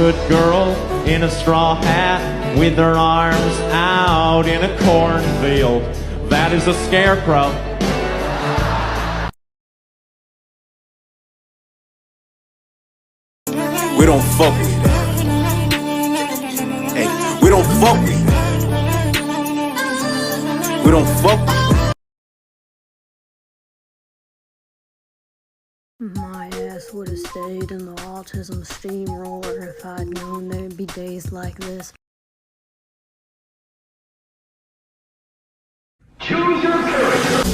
Good girl in a straw hat with her arms out in a cornfield. That is a scarecrow. We don't fuck with that. Hey, we don't fuck with that. We don't fuck with that. My ass would have stayed in the autism steamroller if I'd known there'd be days like this. Choose your character.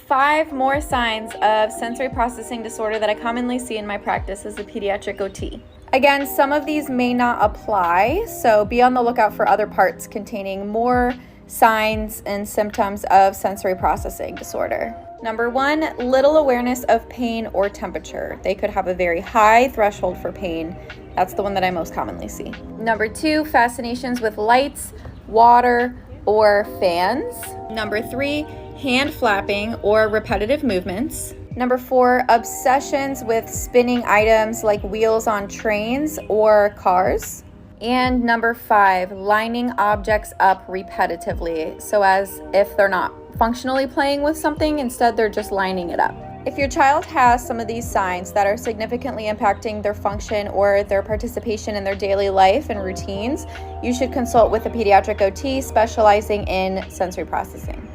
5 more signs of sensory processing disorder that I commonly see in my practice as a pediatric OT. Again, some of these may not apply, so be on the lookout for other parts containing more signs and symptoms of sensory processing disorder. Number 1, little awareness of pain or temperature. They could have a very high threshold for pain. That's the one that I most commonly see. Number 2, fascinations with lights, water, or fans. Number 3, hand flapping or repetitive movements. Number 4, obsessions with spinning items like wheels on trains or cars. And number 5, lining objects up repetitively, so as if they're not functionally playing with something, instead they're just lining it up. If your child has some of these signs that are significantly impacting their function or their participation in their daily life and routines, you should consult with a pediatric OT specializing in sensory processing.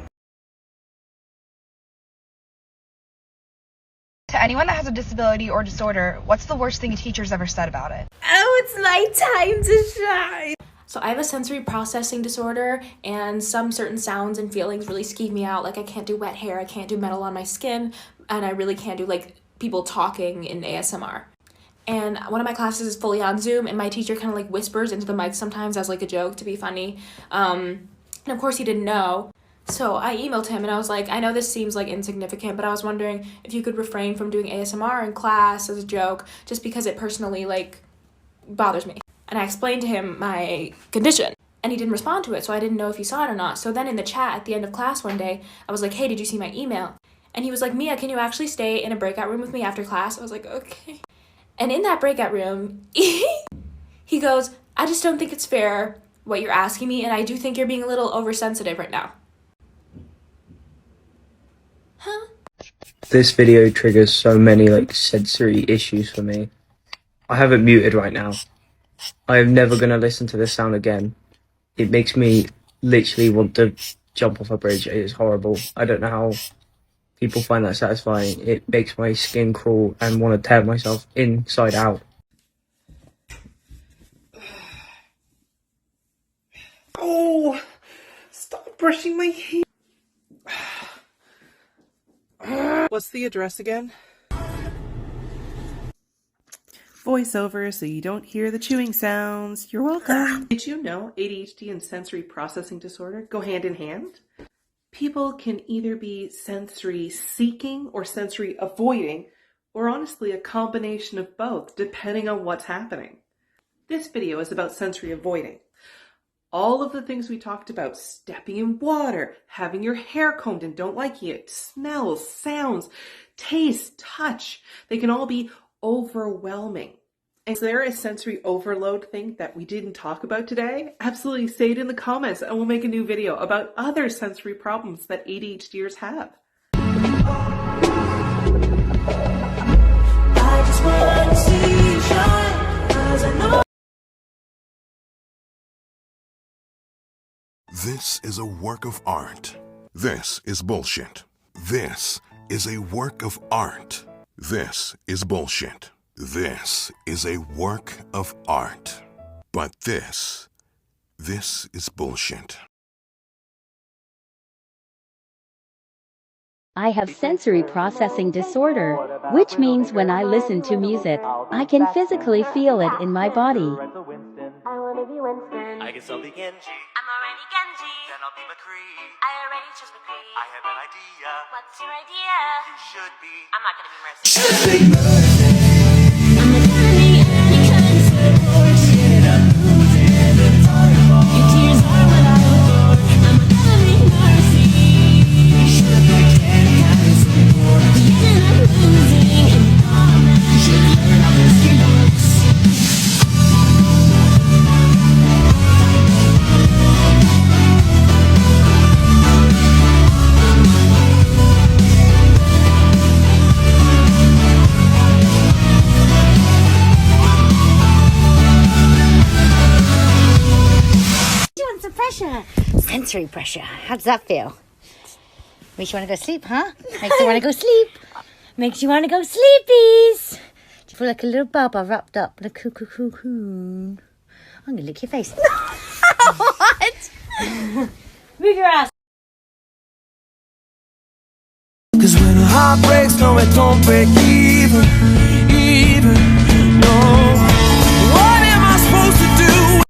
To anyone that has a disability or disorder, what's the worst thing a teacher's ever said about it? Oh, it's my time to shine. So I have a sensory processing disorder, and some certain sounds and feelings really skeeve me out. Like I can't do wet hair, I can't do metal on my skin, and I really can't do like people talking in ASMR. And one of my classes is fully on Zoom, and my teacher kind of like whispers into the mic sometimes as like a joke to be funny. And of course he didn't know. So I emailed him and I was like, I know this seems like insignificant, but I was wondering if you could refrain from doing ASMR in class as a joke, just because it personally like bothers me. And I explained to him my condition, and he didn't respond to it, so I didn't know if he saw it or not. So then in the chat at the end of class one day, I was like, hey, did you see my email? And he was like, Mia, can you actually stay in a breakout room with me after class? I was like, okay. And in that breakout room, he goes, I just don't think it's fair what you're asking me, and I do think you're being a little oversensitive right now. Huh? This video triggers so many like sensory issues for me. I have it muted right now. I am never gonna listen to this sound again. It makes me literally want to jump off a bridge. It is horrible. I don't know how people find that satisfying. It makes my skin crawl and want to tear myself inside out. Oh, stop brushing my hair. What's the address again? Voiceover so you don't hear the chewing sounds. You're welcome. Did you know ADHD and sensory processing disorder go hand in hand? People can either be sensory seeking or sensory avoiding, or honestly a combination of both, depending on what's happening. This video is about sensory avoiding. All of the things we talked about, stepping in water, having your hair combed and don't like it, smells, sounds, taste, touch, they can all be overwhelming. Is there a sensory overload thing that we didn't talk about today? Absolutely, say it in the comments and we'll make a new video about other sensory problems that ADHDers have. I just want to see you shine, 'cause I know. This is a work of art. This is bullshit. This is a work of art. This is bullshit. This is a work of art. But this is bullshit. I have sensory processing disorder, which means when I listen to music, I can physically feel it in my body. I wanna be Winston. I guess I'll be Genji. I'm already Genji. Then I'll be McCree. I already chose McCree. I have an idea. What's your idea? You should be. I'm not gonna be Mercy. Sensory pressure. How does that feel? Makes you want to go sleep, huh? Makes you want to go sleep. Makes you want to go sleepies. You feel like a little bubba wrapped up in a cocoon. I'm going to lick your face. What? Move your ass. Cause when a heart breaks, no, it don't break even. No. What am I supposed to do?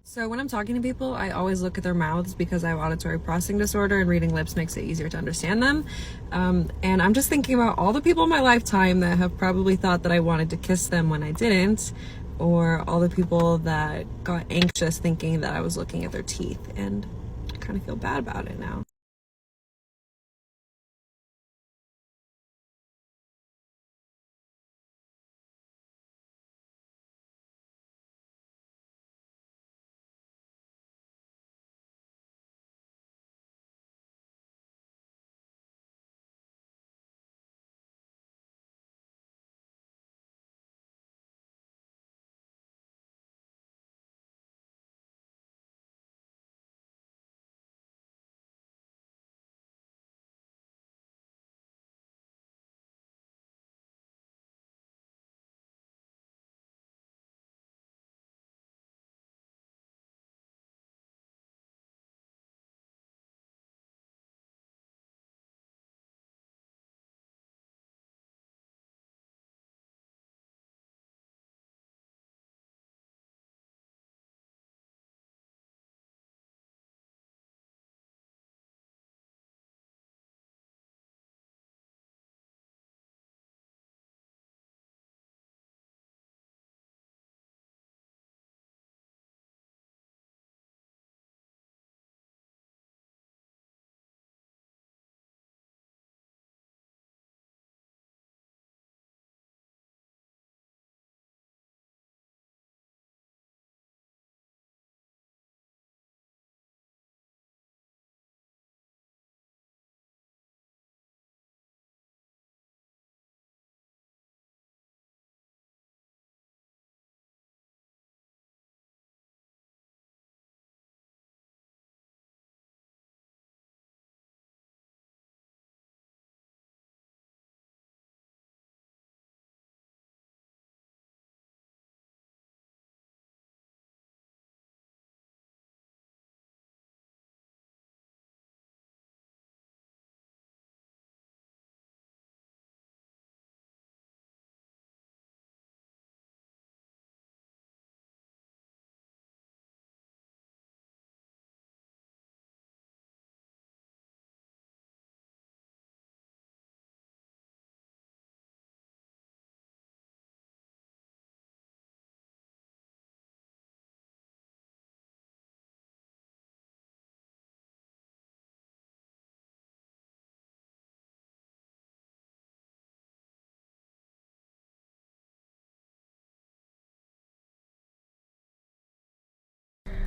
So when I'm talking to people, I always look at their mouths because I have auditory processing disorder and reading lips makes it easier to understand them. And I'm just thinking about all the people in my lifetime that have probably thought that I wanted to kiss them when I didn't, or all the people that got anxious thinking that I was looking at their teeth, and I kind of feel bad about it now.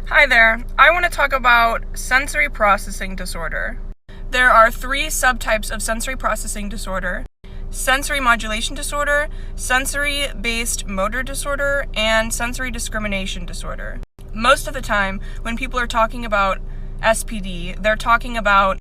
Hi there. I want to talk about sensory processing disorder. There are 3 subtypes of sensory processing disorder: sensory modulation disorder, sensory-based motor disorder, and sensory discrimination disorder. Most of the time, when people are talking about SPD, they're talking about